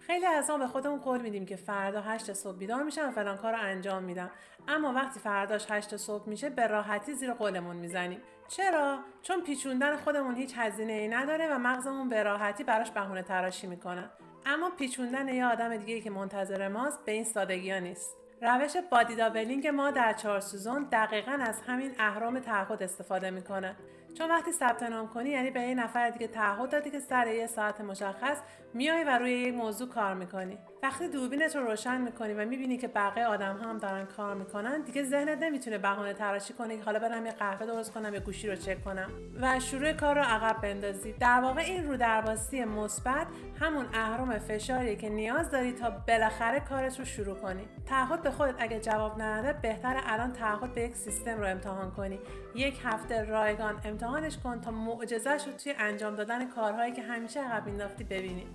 خیلی از ما به خودمون قول میدیم که فردا 8 صبح بیدار میشم و فلان کار رو انجام میدم، اما وقتی فرداش 8 صبح میشه به راحتی زیر قولمون میزنیم. چرا؟ چون پیچوندن خودمون هیچ هزینه‌ای نداره و مغزمون به راحتی براش بهونه تراشی میکنه. اما پیچوندن یه آدم دیگه‌ای که منتظر ماست به این سادگی‌ها نیست. روش بادی دابلینگ ما در 4 سوزن دقیقاً از همین اهرم تعهد استفاده میکنه. چون وقتی ثبت نام کنی یعنی به یه نفر دیگه تعهد دادی که سر یه ساعت مشخص میای و روی یک موضوع کار میکنی. وقتی دوربینت رو روشن میکنی و میبینی که بقیه آدم ها هم دارن کار میکنن، دیگه ذهنت نمیتونه بهانه تراشی کنه که حالا برم یه قهوه درست کنم یا گوشی رو چک کنم و شروع کار رو عقب بندازی. در واقع این رودرباسی مثبت همون اهرم فشاریه که نیاز داری تا بالاخره کارت رو شروع کنی. تعهد به خودت اگه جواب نده، بهتره الان تعهد به یک سیستم رو امتحان کنی. 1 هفته رایگان امتحانش کن تا معجزه‌ش رو توی انجام دادن کارهایی که همیشه عقب مینداختی ببینی.